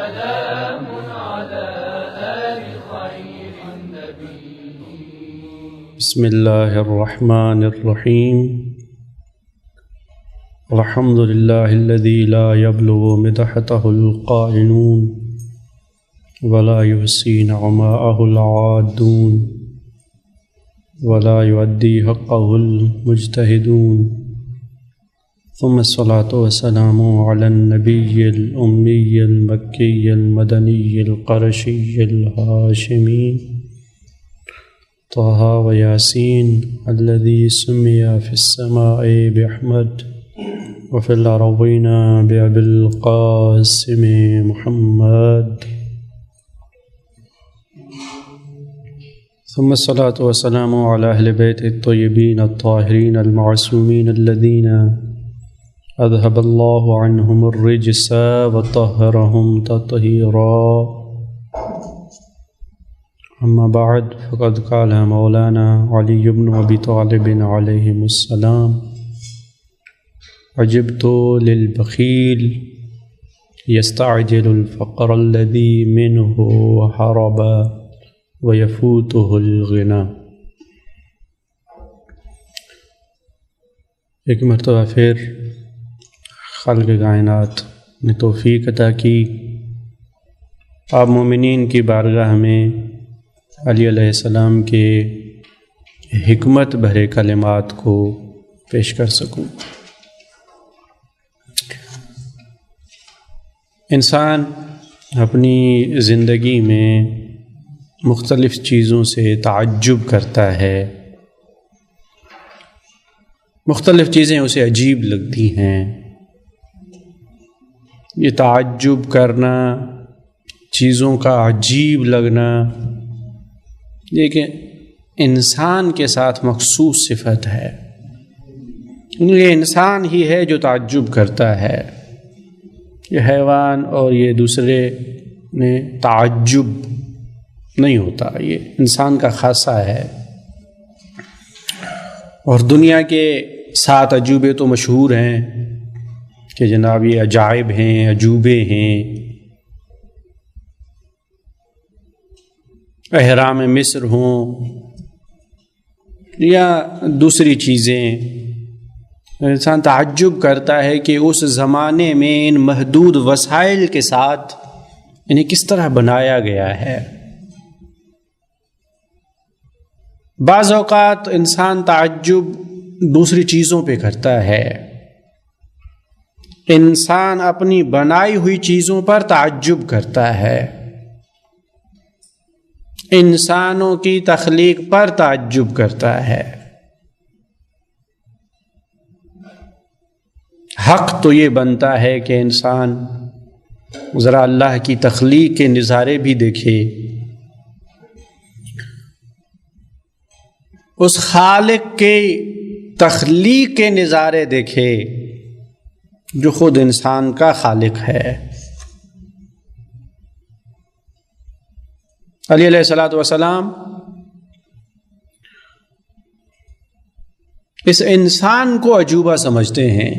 سلام على آل خير النبي. بسم الله الرحمن الرحيم. الحمد لله الذي لا يبلغ مدحته القائلون ولا يحصي نعماءه العادون ولا يؤدي حقه المجتهدون، ثم الصلاة والسلام على النبي الأمي المكي المدني القرشي الهاشمي طه وياسين الذي سمي في السماء بأحمد وفي الأرضين بأبي القاسم محمد، ثم الصلاة والسلام على أهل بيت الطيبين الطاهرين المعصومين الذين أذهب الله عنهم الرجس وطهرهم تطهيرا. أما بعد، فقد قال مولانا علي بن أبي طالب عليهم السلام: عجبت للبخيل يستعجل الفقر الذي منه هرب ويفوته الغنى. ایک مرتبہ پھر خالق کائنات نے توفیق عطا کی آپ مومنین کی بارگاہ میں علی علیہ السلام کے حکمت بھرے کلمات کو پیش کر سکوں. انسان اپنی زندگی میں مختلف چیزوں سے تعجب کرتا ہے، مختلف چیزیں اسے عجیب لگتی ہیں. یہ تعجب کرنا، چیزوں کا عجیب لگنا، یہ کہ انسان کے ساتھ مخصوص صفت ہے. یہ انسان ہی ہے جو تعجب کرتا ہے. یہ حیوان اور یہ دوسرے میں تعجب نہیں ہوتا، یہ انسان کا خاصہ ہے. اور دنیا کے 7 عجوبے تو مشہور ہیں کہ جناب یہ عجائب ہیں، عجوبے ہیں. اہرام مصر ہوں یا دوسری چیزیں، انسان تعجب کرتا ہے کہ اس زمانے میں ان محدود وسائل کے ساتھ انہیں کس طرح بنایا گیا ہے. بعض اوقات انسان تعجب دوسری چیزوں پہ کرتا ہے. انسان اپنی بنائی ہوئی چیزوں پر تعجب کرتا ہے، انسانوں کی تخلیق پر تعجب کرتا ہے. حق تو یہ بنتا ہے کہ انسان ذرا اللہ کی تخلیق کے نظارے بھی دیکھے، اس خالق کے تخلیق کے نظارے دیکھے جو خود انسان کا خالق ہے. علی علیہ السلام اس انسان کو عجوبہ سمجھتے ہیں.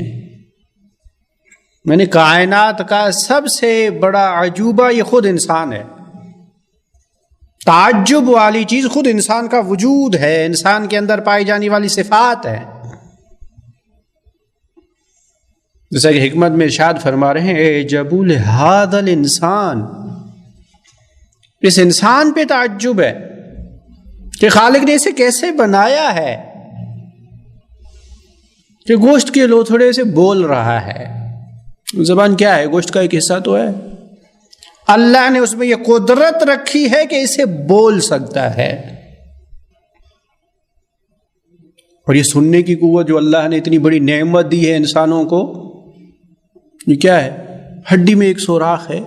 میں نے کائنات کا سب سے بڑا عجوبہ یہ خود انسان ہے. تعجب والی چیز خود انسان کا وجود ہے، انسان کے اندر پائی جانے والی صفات ہے. جیسا کہ حکمت میں ارشاد فرما رہے ہیں: اعجبوا لہذا الانسان، اس انسان پہ تعجب ہے کہ خالق نے اسے کیسے بنایا ہے کہ گوشت کے لوتھڑے سے بول رہا ہے. زبان کیا ہے؟ گوشت کا ایک حصہ تو ہے. اللہ نے اس میں یہ قدرت رکھی ہے کہ اسے بول سکتا ہے. اور یہ سننے کی قوت جو اللہ نے اتنی بڑی نعمت دی ہے انسانوں کو، یہ کیا ہے؟ ہڈی میں ایک سوراخ ہے،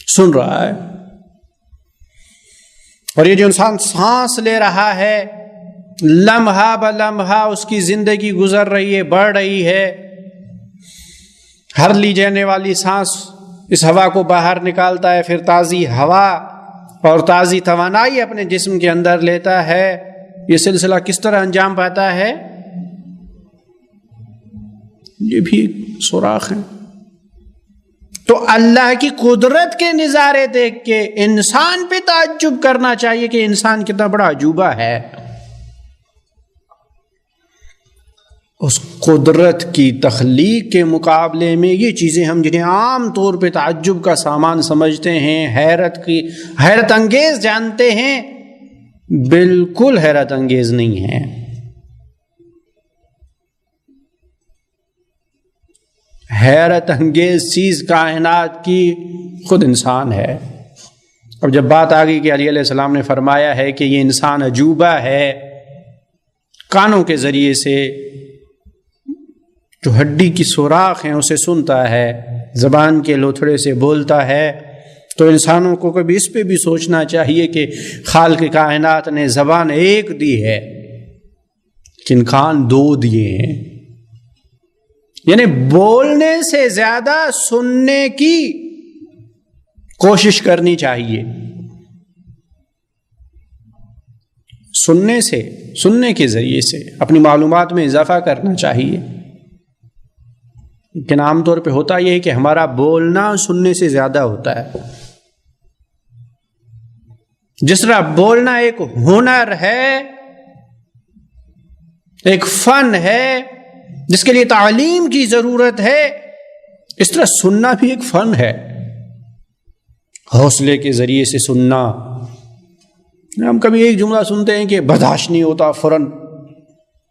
سن رہا ہے. اور یہ جو انسان سانس لے رہا ہے، لمحہ بلمحہ اس کی زندگی گزر رہی ہے، بڑھ رہی ہے. ہر لی جانے والی سانس اس ہوا کو باہر نکالتا ہے، پھر تازی ہوا اور تازی توانائی اپنے جسم کے اندر لیتا ہے. یہ سلسلہ کس طرح انجام پاتا ہے؟ یہ بھی سوراخ ہے. تو اللہ کی قدرت کے نظارے دیکھ کے انسان پہ تعجب کرنا چاہیے کہ انسان کتنا بڑا عجوبہ ہے. اس قدرت کی تخلیق کے مقابلے میں یہ چیزیں ہم جنہیں عام طور پہ تعجب کا سامان سمجھتے ہیں، حیرت انگیز جانتے ہیں، بالکل حیرت انگیز نہیں ہیں. حیرت انگیز چیز کائنات کی خود انسان ہے. اب جب بات آ گئی کہ علیہ السلام نے فرمایا ہے کہ یہ انسان عجوبہ ہے، کانوں کے ذریعے سے جو ہڈی کی سوراخ ہیں اسے سنتا ہے، زبان کے لوتھڑے سے بولتا ہے، تو انسانوں کو کبھی اس پہ بھی سوچنا چاہیے کہ خالق کائنات نے زبان ایک دی ہے لیکن کان دو دیے ہیں. یعنی بولنے سے زیادہ سننے کی کوشش کرنی چاہیے. سننے کے ذریعے سے اپنی معلومات میں اضافہ کرنا چاہیے. لیکن عام طور پہ ہوتا یہ ہے کہ ہمارا بولنا سننے سے زیادہ ہوتا ہے. جس طرح بولنا ایک ہنر ہے، ایک فن ہے جس کے لیے تعلیم کی ضرورت ہے، اس طرح سننا بھی ایک فن ہے. حوصلے کے ذریعے سے سننا. ہم کبھی ایک جملہ سنتے ہیں کہ برداشت نہیں ہوتا، فوراً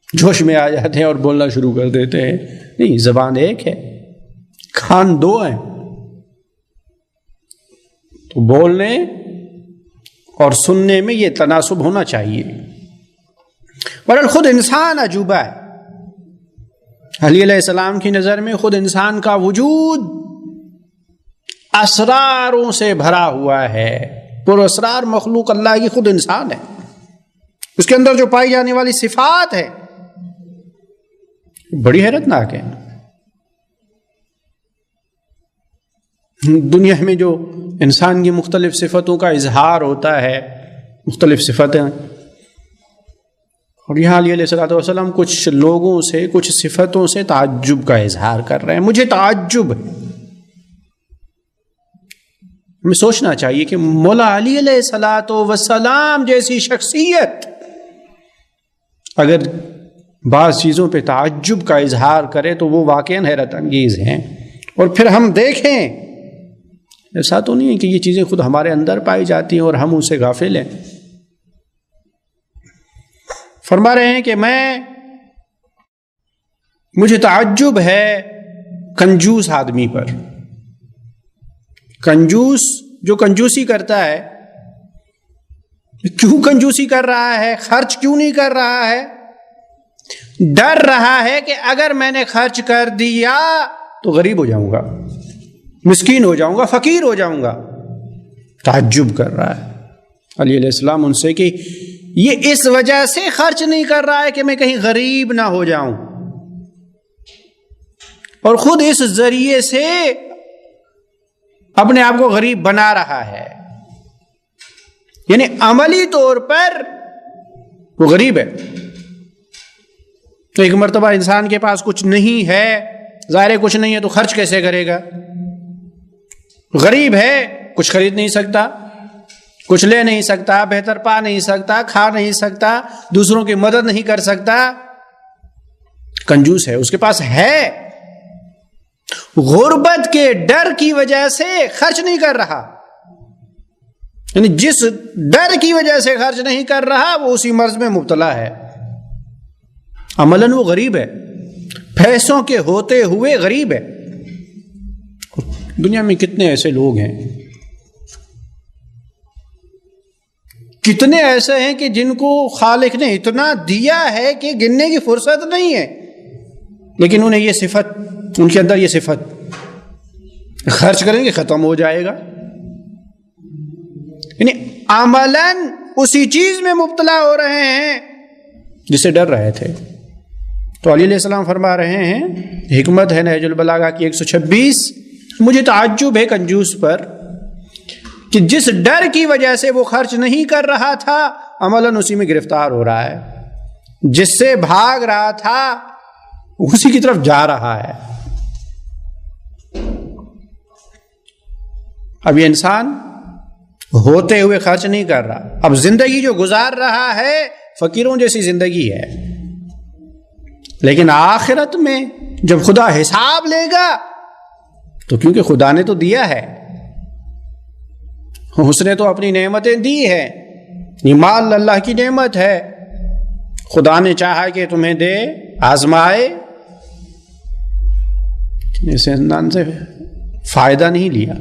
جوش میں آ جاتے ہیں اور بولنا شروع کر دیتے ہیں. نہیں، زبان ایک ہے، کان دو ہیں. تو بولنے اور سننے میں یہ تناسب ہونا چاہیے. بہرحال خود انسان عجوبہ ہے. علیہ السلام کی نظر میں خود انسان کا وجود اسراروں سے بھرا ہوا ہے. پر اسرار مخلوق اللہ کی خود انسان ہے. اس کے اندر جو پائی جانے والی صفات ہے بڑی حیرت ناک ہے. دنیا میں جو انسان کی مختلف صفتوں کا اظہار ہوتا ہے، مختلف صفتیں، اور یہاں علیہ الصلوۃ والسلام کچھ لوگوں سے، کچھ صفتوں سے تعجب کا اظہار کر رہے ہیں. مجھے تعجب ہے. ہمیں سوچنا چاہیے کہ مولا علی علیہ الصلوۃ والسلام جیسی شخصیت اگر بعض چیزوں پہ تعجب کا اظہار کرے تو وہ واقعاً حیرت انگیز ہیں. اور پھر ہم دیکھیں، ایسا تو نہیں ہے کہ یہ چیزیں خود ہمارے اندر پائی جاتی ہیں اور ہم ان سے غافل ہیں. فرما رہے ہیں کہ مجھے تعجب ہے کنجوس آدمی پر. کنجوس جو کنجوسی کرتا ہے، کیوں کنجوسی کر رہا ہے؟ خرچ کیوں نہیں کر رہا ہے؟ ڈر رہا ہے کہ اگر میں نے خرچ کر دیا تو غریب ہو جاؤں گا، مسکین ہو جاؤں گا، فقیر ہو جاؤں گا. تعجب کر رہا ہے علیہ السلام ان سے کہ یہ اس وجہ سے خرچ نہیں کر رہا ہے کہ میں کہیں غریب نہ ہو جاؤں، اور خود اس ذریعے سے اپنے آپ کو غریب بنا رہا ہے. یعنی عملی طور پر وہ غریب ہے. تو ایک مرتبہ انسان کے پاس کچھ نہیں ہے، ظاہر کچھ نہیں ہے تو خرچ کیسے کرے گا؟ غریب ہے، کچھ خرید نہیں سکتا، کچھ لے نہیں سکتا، بہتر پا نہیں سکتا، کھا نہیں سکتا، دوسروں کی مدد نہیں کر سکتا. کنجوس ہے، اس کے پاس ہے، غربت کے ڈر کی وجہ سے خرچ نہیں کر رہا. یعنی جس ڈر کی وجہ سے خرچ نہیں کر رہا وہ اسی مرض میں مبتلا ہے. عملاً وہ غریب ہے، پیسوں کے ہوتے ہوئے غریب ہے. دنیا میں کتنے ایسے لوگ ہیں، کتنے ایسے ہیں کہ جن کو خالق نے اتنا دیا ہے کہ گننے کی فرصت نہیں ہے، لیکن انہیں یہ صفت، ان کے اندر یہ صفت، خرچ کریں گے ختم ہو جائے گا. یعنی عملاً اسی چیز میں مبتلا ہو رہے ہیں جسے ڈر رہے تھے. تو علیہ السلام فرما رہے ہیں، حکمت ہے نہج البلاغہ کی 126، مجھے تعجب ہے کنجوس پر کہ جس ڈر کی وجہ سے وہ خرچ نہیں کر رہا تھا عملاً اسی میں گرفتار ہو رہا ہے. جس سے بھاگ رہا تھا اسی کی طرف جا رہا ہے. اب یہ انسان ہوتے ہوئے خرچ نہیں کر رہا، اب زندگی جو گزار رہا ہے فقیروں جیسی زندگی ہے، لیکن آخرت میں جب خدا حساب لے گا تو کیونکہ خدا نے تو دیا ہے، اس نے تو اپنی نعمتیں دی ہے، یہ مال اللہ کی نعمت ہے، خدا نے چاہا کہ تمہیں دے، آزمائے، اس انسان سے فائدہ نہیں لیا۔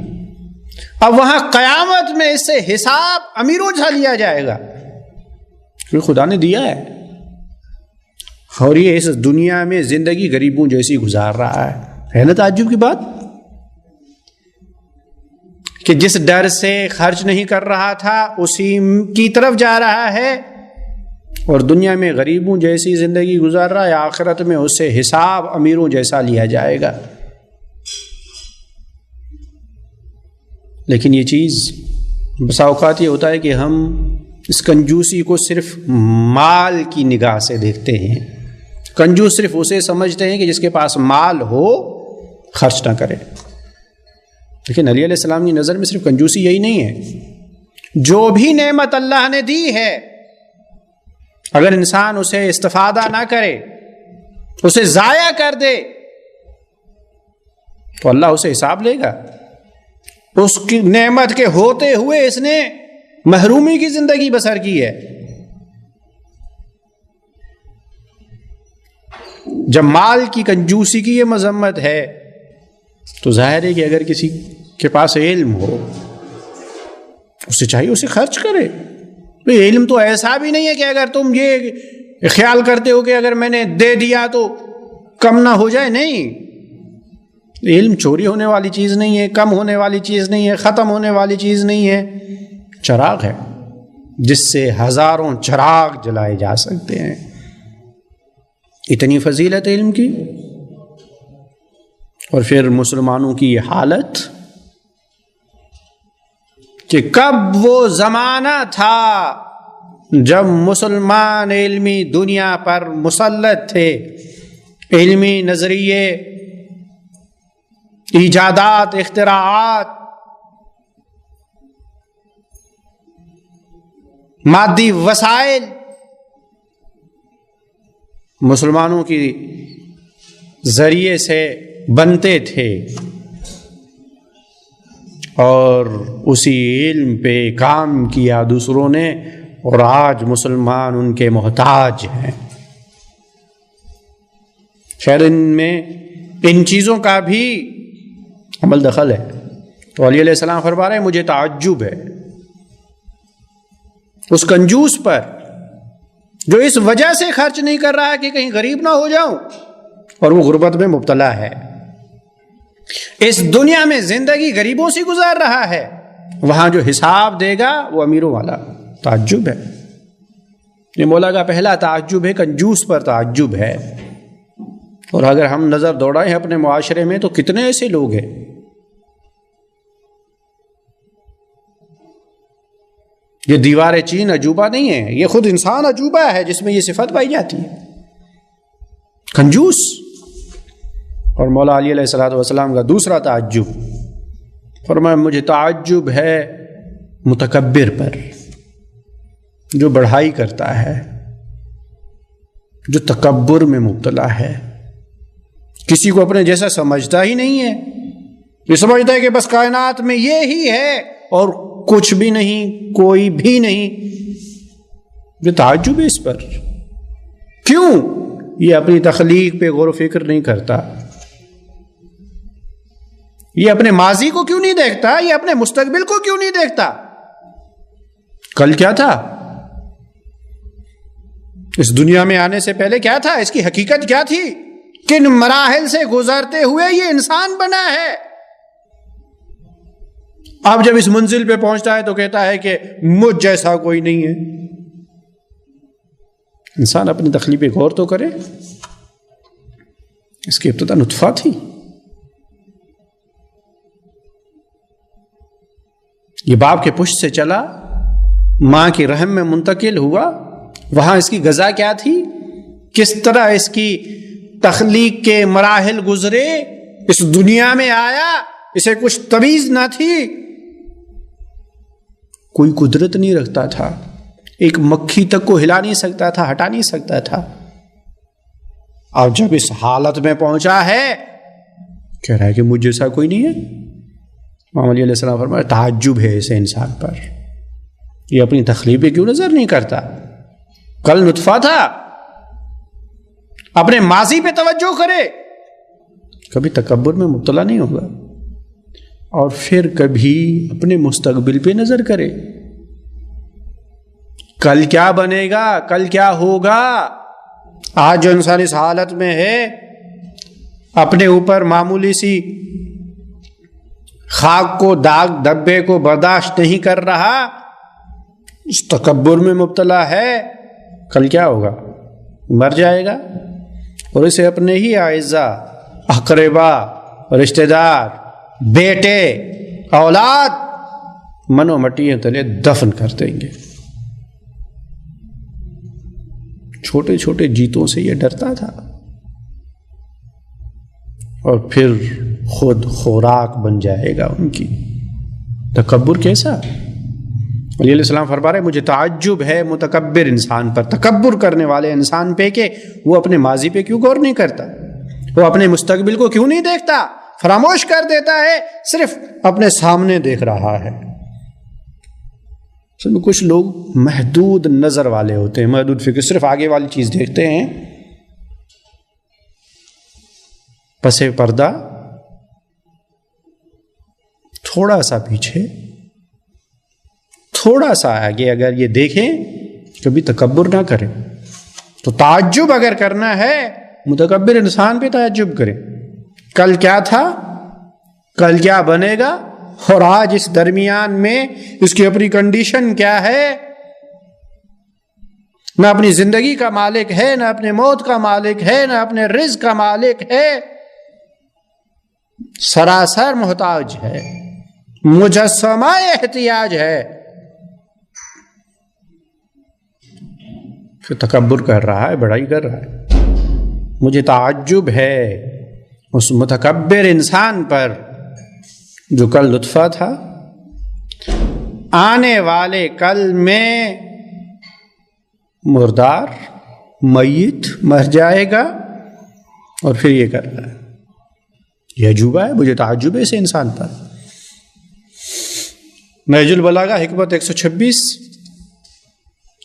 اب وہاں قیامت میں اس سے حساب امیروں جھا لیا جائے گا، کیونکہ خدا نے دیا ہے، اور یہ اس دنیا میں زندگی غریبوں جیسی گزار رہا ہے نا تعجب کی بات، کہ جس ڈر سے خرچ نہیں کر رہا تھا اسی کی طرف جا رہا ہے، اور دنیا میں غریبوں جیسی زندگی گزار رہا ہے، آخرت میں اس سے حساب امیروں جیسا لیا جائے گا۔ لیکن یہ چیز بسا اوقات یہ ہوتا ہے کہ ہم اس کنجوسی کو صرف مال کی نگاہ سے دیکھتے ہیں، کنجوس صرف اسے سمجھتے ہیں کہ جس کے پاس مال ہو خرچ نہ کرے، لیکن علی علیہ السلام کی نظر میں صرف کنجوسی یہی نہیں ہے، جو بھی نعمت اللہ نے دی ہے اگر انسان اسے استفادہ نہ کرے، اسے ضائع کر دے، تو اللہ اسے حساب لے گا۔ اس کی نعمت کے ہوتے ہوئے اس نے محرومی کی زندگی بسر کی ہے۔ جب مال کی کنجوسی کی یہ مذمت ہے تو ظاہر ہے کہ اگر کسی کے پاس علم ہو اسے چاہیے اسے خرچ کرے۔ علم تو ایسا بھی نہیں ہے کہ اگر تم یہ خیال کرتے ہو کہ اگر میں نے دے دیا تو کم نہ ہو جائے، نہیں، علم چوری ہونے والی چیز نہیں ہے، کم ہونے والی چیز نہیں ہے، ختم ہونے والی چیز نہیں ہے، چراغ ہے جس سے ہزاروں چراغ جلائے جا سکتے ہیں۔ اتنی فضیلت علم کی، اور پھر مسلمانوں کی یہ حالت کہ کب وہ زمانہ تھا جب مسلمان علمی دنیا پر مسلط تھے، علمی نظریے، ایجادات، اختراعات، مادی وسائل مسلمانوں کی ذریعے سے بنتے تھے، اور اسی علم پہ کام کیا دوسروں نے، اور آج مسلمان ان کے محتاج ہیں۔ خیر ان میں ان چیزوں کا بھی عمل دخل ہے، تو علی علیہ السلام فرما رہے ہیں مجھے تعجب ہے اس کنجوس پر جو اس وجہ سے خرچ نہیں کر رہا کہ کہیں غریب نہ ہو جاؤں، اور وہ غربت میں مبتلا ہے، اس دنیا میں زندگی غریبوں سے گزار رہا ہے، وہاں جو حساب دے گا وہ امیروں والا۔ تعجب ہے، یہ مولا کا پہلا تعجب ہے، کنجوس پر تعجب ہے۔ اور اگر ہم نظر دوڑائیں اپنے معاشرے میں تو کتنے ایسے لوگ ہیں یہ دیوار چین عجوبہ نہیں ہے، یہ خود انسان عجوبہ ہے جس میں یہ صفت پائی جاتی ہے، کنجوس۔ اور مولا علی علیہ الصلوۃ والسلام کا دوسرا تعجب، فرمایا مجھے تعجب ہے متکبر پر، جو بڑھائی کرتا ہے، جو تکبر میں مبتلا ہے، کسی کو اپنے جیسا سمجھتا ہی نہیں ہے، یہ سمجھتا ہے کہ بس کائنات میں یہ ہی ہے اور کچھ بھی نہیں، کوئی بھی نہیں۔ جو تعجب ہے اس پر، کیوں؟ یہ اپنی تخلیق پہ غور و فکر نہیں کرتا، یہ اپنے ماضی کو کیوں نہیں دیکھتا، یہ اپنے مستقبل کو کیوں نہیں دیکھتا، کل کیا تھا، اس دنیا میں آنے سے پہلے کیا تھا، اس کی حقیقت کیا تھی، کن مراحل سے گزرتے ہوئے یہ انسان بنا ہے۔ اب جب اس منزل پہ پہنچتا ہے تو کہتا ہے کہ مجھ جیسا کوئی نہیں ہے۔ انسان اپنی تخلیق پہ غور تو کرے، اس کی ابتدا نطفہ تھی، یہ باپ کے پشت سے چلا، ماں کی رحم میں منتقل ہوا، وہاں اس کی غذا کیا تھی، کس طرح اس کی تخلیق کے مراحل گزرے، اس دنیا میں آیا، اسے کچھ تمیز نہ تھی، کوئی قدرت نہیں رکھتا تھا، ایک مکھی تک کو ہلا نہیں سکتا تھا، ہٹا نہیں سکتا تھا، اور جب اس حالت میں پہنچا ہے کہہ رہا ہے کہ مجھ جیسا کوئی نہیں ہے۔ امام علی علیہ السلام فرمایا تعجب ہے اسے انسان پر، یہ اپنی تخلیق پہ کیوں نظر نہیں کرتا؟ کل نطفہ تھا، اپنے ماضی پہ توجہ کرے، کبھی تکبر میں مبتلا نہیں ہوگا، اور پھر کبھی اپنے مستقبل پہ نظر کرے، کل کیا بنے گا، کل کیا ہوگا۔ آج جو انسان اس حالت میں ہے، اپنے اوپر معمولی سی خاک کو، داغ دھبے کو برداشت نہیں کر رہا، اس تکبر میں مبتلا ہے، کل کیا ہوگا؟ مر جائے گا، اور اسے اپنے ہی اعزاء، اقربا، رشتہ دار، بیٹے، اولاد منو مٹیوں تلے دفن کر دیں گے۔ چھوٹے چھوٹے جیتوں سے یہ ڈرتا تھا، اور پھر خود خوراک بن جائے گا ان کی۔ تکبر کیسا؟ علیہ السلام فرما رہے مجھے تعجب ہے متکبر انسان پر، تکبر کرنے والے انسان پہ کہ وہ اپنے ماضی پہ کیوں غور نہیں کرتا، وہ اپنے مستقبل کو کیوں نہیں دیکھتا، فراموش کر دیتا ہے، صرف اپنے سامنے دیکھ رہا ہے۔ کچھ لوگ محدود نظر والے ہوتے ہیں، محدود فکر، صرف آگے والی چیز دیکھتے ہیں، پس پردہ تھوڑا سا پیچھے، تھوڑا سا آگے اگر یہ دیکھیں، کبھی تکبر نہ کریں۔ تو تعجب اگر کرنا ہے، متکبر انسان پہ تعجب کریں، کل کیا تھا، کل کیا بنے گا، اور آج اس درمیان میں اس کی اپنی کنڈیشن کیا ہے، نہ اپنی زندگی کا مالک ہے، نہ اپنے موت کا مالک ہے، نہ اپنے رزق کا مالک ہے، سراسر محتاج ہے، مجسمہ احتیاج ہے۔ پھر تکبر کر رہا ہے، بڑائی کر رہا ہے۔ مجھے تعجب ہے اس متکبر انسان پر جو کل لطفہ تھا، آنے والے کل میں مردار، میت، مر جائے گا، اور پھر یہ کر رہا ہے۔ یہ عجوبہ ہے، مجھے تعجب ہے اس انسان پر۔ نہج البلاغہ حکمت 126،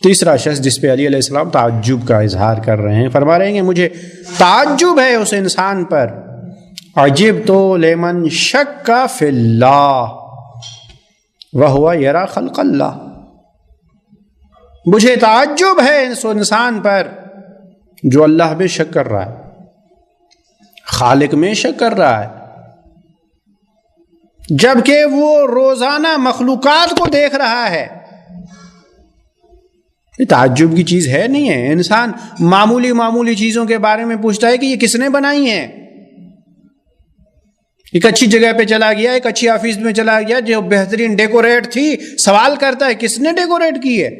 تیسرا شخص جس پہ علی علیہ السلام تعجب کا اظہار کر رہے ہیں، فرما رہے ہیں کہ مجھے تعجب ہے اس انسان پر، عجبت لمن شک فی اللہ وہو یری خلق اللہ۔ مجھے تعجب ہے اس انسان پر جو اللہ میں شک کر رہا ہے، خالق میں شک کر رہا ہے، جبکہ وہ روزانہ مخلوقات کو دیکھ رہا ہے۔ یہ تعجب کی چیز ہے نہیں ہے۔ انسان معمولی چیزوں کے بارے میں پوچھتا ہے کہ یہ کس نے بنائی ہیں۔ ایک اچھی جگہ پہ چلا گیا، ایک اچھی آفس میں چلا گیا جو بہترین ڈیکوریٹ تھی، سوال کرتا ہے کس نے ڈیکوریٹ کی ہے،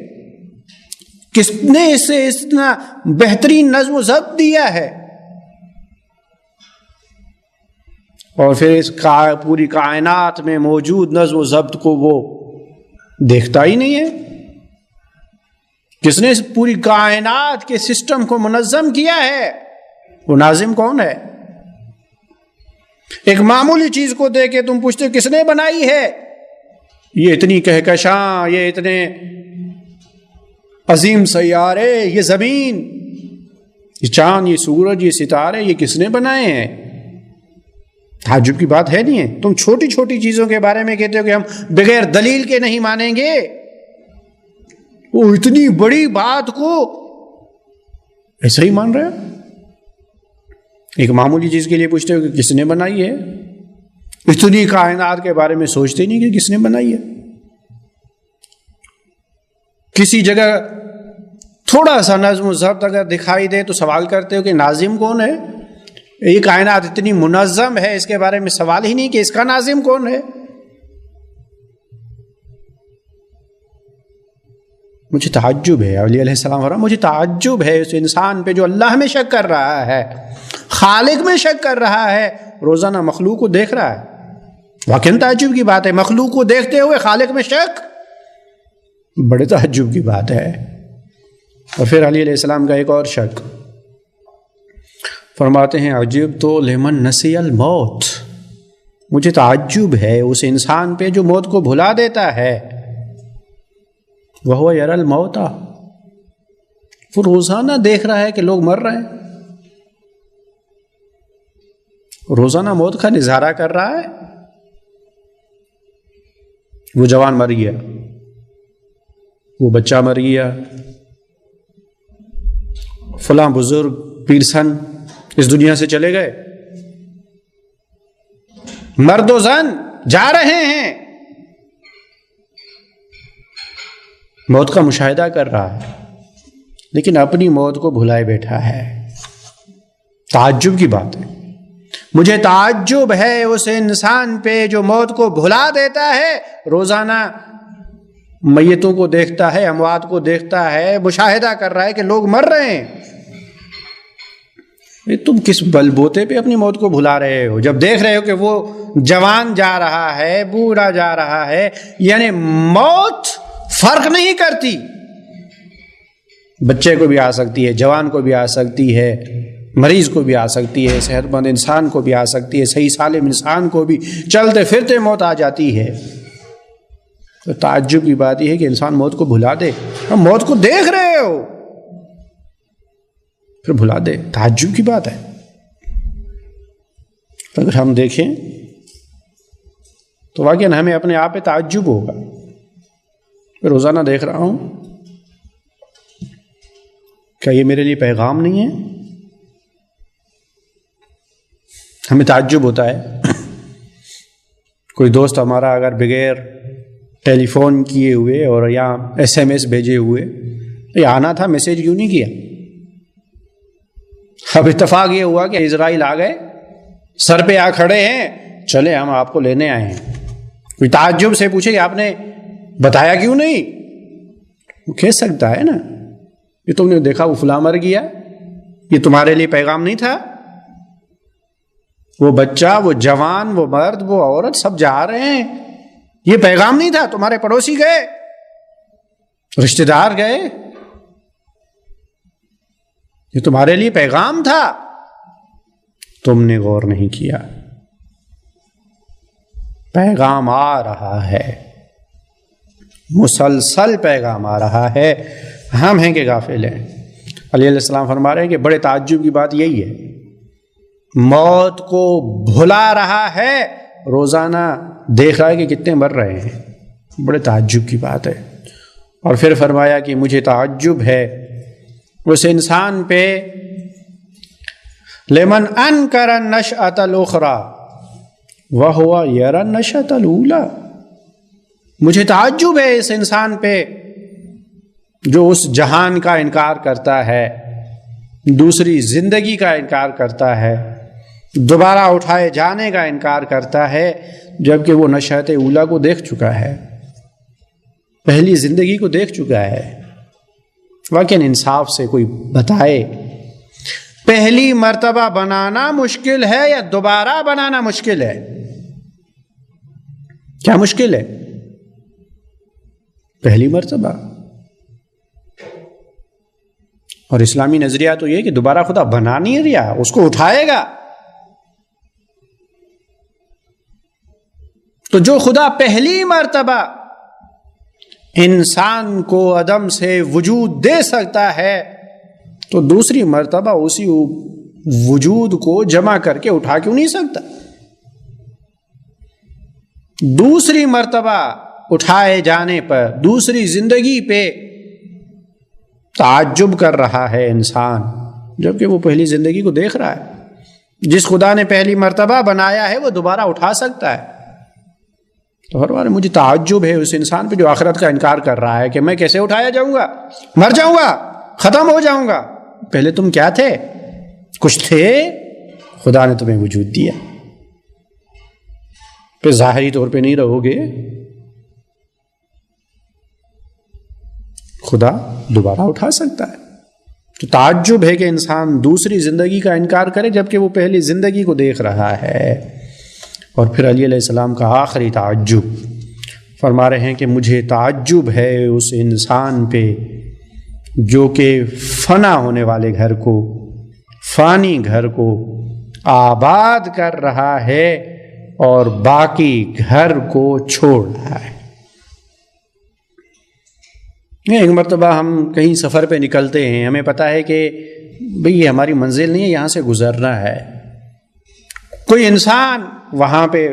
کس نے اسے اتنا بہترین نظم و ضبط دیا ہے۔ اور پھر اس پوری کائنات میں موجود نظم و ضبط کو وہ دیکھتا ہی نہیں ہے۔ کس نے اس پوری کائنات کے سسٹم کو منظم کیا ہے، وہ ناظم کون ہے؟ ایک معمولی چیز کو دیکھ کے تم پوچھتے ہو کس نے بنائی ہے؟ یہ اتنی کہکشاں، یہ اتنے عظیم سیارے، یہ زمین، یہ چاند، یہ سورج، یہ ستارے، یہ کس نے بنائے ہیں؟ تعجب کی بات ہے نہیں ہے۔ تم چھوٹی چھوٹی چیزوں کے بارے میں کہتے ہو کہ ہم بغیر دلیل کے نہیں مانیں گے، وہ اتنی بڑی بات کو ایسا ہی مان رہے ہیں۔ ایک معمولی چیز کے لیے پوچھتے ہو کہ کس نے بنائی ہے، اتنی کائنات کے بارے میں سوچتے نہیں کہ کس نے بنائی ہے۔ کسی جگہ تھوڑا سا نظم و ضبط اگر دکھائی دے تو سوال کرتے ہو کہ ناظم کون ہے؟ یہ کائنات اتنی منظم ہے، اس کے بارے میں سوال ہی نہیں کہ اس کا ناظم کون ہے۔ مجھے تعجب ہے، علی علیہ السلام فرمایا مجھے تعجب ہے اس انسان پہ جو اللہ میں شک کر رہا ہے، خالق میں شک کر رہا ہے، روزانہ مخلوق کو دیکھ رہا ہے۔ واقعی تعجب کی بات ہے، مخلوق کو دیکھتے ہوئے خالق میں شک۔ بڑے تعجب کی بات ہے۔ اور پھر علی علیہ السلام کا ایک اور شک، فرماتے ہیں عجیب تو لمن نسی الموت، مجھے تعجب ہے اس انسان پہ جو موت کو بھلا دیتا ہے۔ وہو یری الموت، وہ روزانہ دیکھ رہا ہے کہ لوگ مر رہے ہیں، روزانہ موت کا نظارہ کر رہا ہے۔ وہ جوان مر گیا، وہ بچہ مر گیا، فلاں بزرگ پیرسن اس دنیا سے چلے گئے، مرد و زن جا رہے ہیں، موت کا مشاہدہ کر رہا ہے، لیکن اپنی موت کو بھلائے بیٹھا ہے۔ تعجب کی بات ہے، مجھے تعجب ہے اس انسان پہ جو موت کو بھلا دیتا ہے، روزانہ میتوں کو دیکھتا ہے، اموات کو دیکھتا ہے، مشاہدہ کر رہا ہے کہ لوگ مر رہے ہیں۔ تم کس بل بوتے پہ اپنی موت کو بھلا رہے ہو جب دیکھ رہے ہو کہ وہ جوان جا رہا ہے، بوڑھا جا رہا ہے؟ یعنی موت فرق نہیں کرتی، بچے کو بھی آ سکتی ہے، جوان کو بھی آ سکتی ہے، مریض کو بھی آ سکتی ہے، صحت مند انسان کو بھی آ سکتی ہے، صحیح سالم انسان کو بھی چلتے پھرتے موت آ جاتی ہے۔ تو تعجب کی بات یہ ہے کہ انسان موت کو بھلا دے، ہم موت کو دیکھ رہے ہو پھر بھلا دے، تعجب کی بات ہے۔ اگر ہم دیکھیں تو واقعاً ہمیں اپنے آپ پہ تعجب ہوگا۔ میں روزانہ دیکھ رہا ہوں، کیا یہ میرے لیے پیغام نہیں ہے؟ ہمیں تعجب ہوتا ہے، کوئی دوست ہمارا اگر بغیر ٹیلی فون کیے ہوئے اور یا SMS بھیجے ہوئے، یہ آنا تھا میسیج کیوں نہیں کیا؟ اب اتفاق یہ ہوا کہ اسرائیل آ گئے، سر پہ آ کھڑے ہیں، چلے ہم آپ کو لینے آئے ہیں۔ کوئی تعجب سے پوچھے کہ آپ نے بتایا کیوں نہیں؟ وہ کہہ سکتا ہے نا، یہ تم نے دیکھا وہ فلاں مر گیا، یہ تمہارے لیے پیغام نہیں تھا؟ وہ بچہ، وہ جوان، وہ مرد، وہ عورت سب جا رہے ہیں، یہ پیغام نہیں تھا؟ تمہارے پڑوسی گئے، رشتہ دار گئے، یہ تمہارے لیے پیغام تھا، تم نے غور نہیں کیا۔ پیغام آ رہا ہے، مسلسل پیغام آ رہا ہے، ہم ہیں کہ غافل ہیں۔ علی علیہ السلام فرما رہے ہیں کہ بڑے تعجب کی بات یہی ہے، موت کو بھلا رہا ہے، روزانہ دیکھ رہا ہے کہ کتنے مر رہے ہیں، بڑے تعجب کی بات ہے۔ اور پھر فرمایا کہ مجھے تعجب ہے اس انسان پہ لمن انکر النشأۃ الاخری وہو یری النشأۃ الاولی، مجھے تعجب ہے اس انسان پہ جو اس جہان کا انکار کرتا ہے، دوسری زندگی کا انکار کرتا ہے، دوبارہ اٹھائے جانے کا انکار کرتا ہے، جبکہ وہ نشأۃ اولی کو دیکھ چکا ہے، پہلی زندگی کو دیکھ چکا ہے۔ واقعاً انصاف سے کوئی بتائے، پہلی مرتبہ بنانا مشکل ہے یا دوبارہ بنانا مشکل ہے؟ کیا مشکل ہے؟ پہلی مرتبہ۔ اور اسلامی نظریہ تو یہ کہ دوبارہ خدا بنا نہیں رہا، اس کو اٹھائے گا۔ تو جو خدا پہلی مرتبہ انسان کو عدم سے وجود دے سکتا ہے، تو دوسری مرتبہ اسی وجود کو جمع کر کے اٹھا کیوں نہیں سکتا؟ دوسری مرتبہ اٹھائے جانے پر، دوسری زندگی پہ تعجب کر رہا ہے انسان، جبکہ وہ پہلی زندگی کو دیکھ رہا ہے۔ جس خدا نے پہلی مرتبہ بنایا ہے وہ دوبارہ اٹھا سکتا ہے۔ تو ہر بار مجھے تعجب ہے اس انسان پہ جو آخرت کا انکار کر رہا ہے کہ میں کیسے اٹھایا جاؤں گا، مر جاؤں گا، ختم ہو جاؤں گا۔ پہلے تم کیا تھے؟ کچھ تھے، خدا نے تمہیں وجود دیا، پھر ظاہری طور پہ نہیں رہو گے، خدا دوبارہ اٹھا سکتا ہے۔ تو تعجب ہے کہ انسان دوسری زندگی کا انکار کرے جبکہ وہ پہلی زندگی کو دیکھ رہا ہے۔ اور پھر علی علیہ السلام کا آخری تعجب، فرما رہے ہیں کہ مجھے تعجب ہے اس انسان پہ جو کہ فنا ہونے والے گھر کو، فانی گھر کو آباد کر رہا ہے اور باقی گھر کو چھوڑ رہا ہے۔ ایک مرتبہ ہم کہیں سفر پہ نکلتے ہیں، ہمیں پتہ ہے کہ بھئی یہ ہماری منزل نہیں ہے، یہاں سے گزرنا ہے۔ کوئی انسان وہاں پہ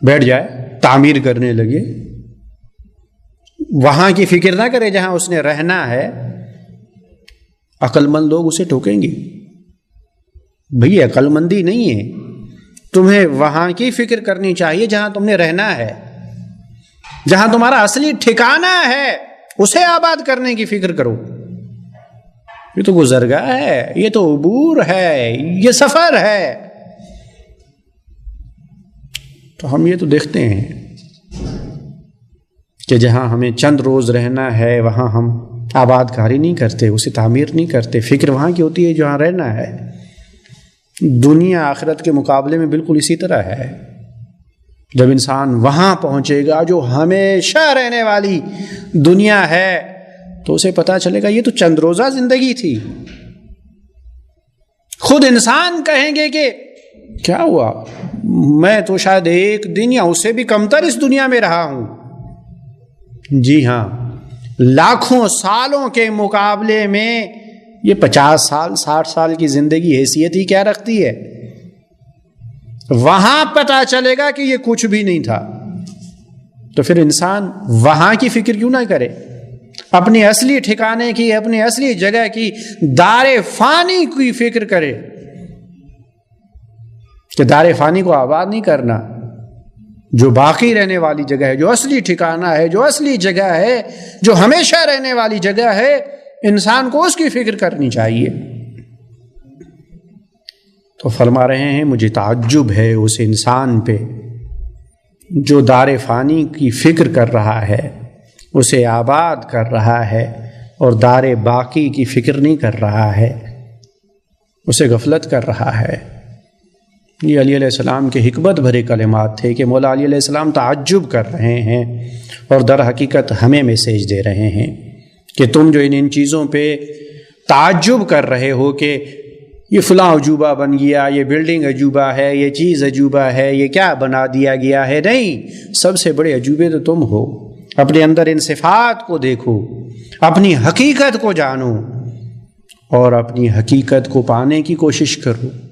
بیٹھ جائے، تعمیر کرنے لگے، وہاں کی فکر نہ کرے جہاں اس نے رہنا ہے، عقل مند لوگ اسے ٹوکیں گے، بھئی عقل مندی نہیں ہے، تمہیں وہاں کی فکر کرنی چاہیے جہاں تم نے رہنا ہے، جہاں تمہارا اصلی ٹھکانہ ہے اسے آباد کرنے کی فکر کرو۔ یہ تو گزرگاہ ہے، یہ تو عبور ہے، یہ سفر ہے۔ تو ہم یہ تو دیکھتے ہیں کہ جہاں ہمیں چند روز رہنا ہے وہاں ہم آباد کاری نہیں کرتے، اسے تعمیر نہیں کرتے، فکر وہاں کی ہوتی ہے جہاں رہنا ہے۔ دنیا آخرت کے مقابلے میں بالکل اسی طرح ہے۔ جب انسان وہاں پہنچے گا جو ہمیشہ رہنے والی دنیا ہے تو اسے پتہ چلے گا یہ تو چند روزہ زندگی تھی۔ خود انسان کہیں گے کہ کیا ہوا، میں تو شاید ایک دن یا اس سے بھی کمتر اس دنیا میں رہا ہوں۔ جی ہاں، لاکھوں سالوں کے مقابلے میں یہ 50 سال 60 سال کی زندگی حیثیت ہی کیا رکھتی ہے۔ وہاں پتہ چلے گا کہ یہ کچھ بھی نہیں تھا۔ تو پھر انسان وہاں کی فکر کیوں نہ کرے، اپنی اصلی ٹھکانے کی، اپنی اصلی جگہ کی، دار فانی کی فکر کرے کہ دار فانی کو آباد نہیں کرنا، جو باقی رہنے والی جگہ ہے، جو اصلی ٹھکانہ ہے، جو اصلی جگہ ہے، جو ہمیشہ رہنے والی جگہ ہے، انسان کو اس کی فکر کرنی چاہیے۔ تو فرما رہے ہیں مجھے تعجب ہے اس انسان پہ جو دار فانی کی فکر کر رہا ہے، اسے آباد کر رہا ہے، اور دار باقی کی فکر نہیں کر رہا ہے، اسے غفلت کر رہا ہے۔ یہ علی علیہ السلام کے حکمت بھرے کلمات تھے کہ مولا علی علیہ السلام تعجب کر رہے ہیں اور در حقیقت ہمیں میسیج دے رہے ہیں کہ تم جو ان چیزوں پہ تعجب کر رہے ہو کہ یہ فلاں عجوبہ بن گیا، یہ بلڈنگ عجوبہ ہے، یہ چیز عجوبہ ہے، یہ کیا بنا دیا گیا ہے، نہیں، سب سے بڑے عجوبے تو تم ہو۔ اپنے اندر ان صفات کو دیکھو، اپنی حقیقت کو جانو اور اپنی حقیقت کو پانے کی کوشش کرو۔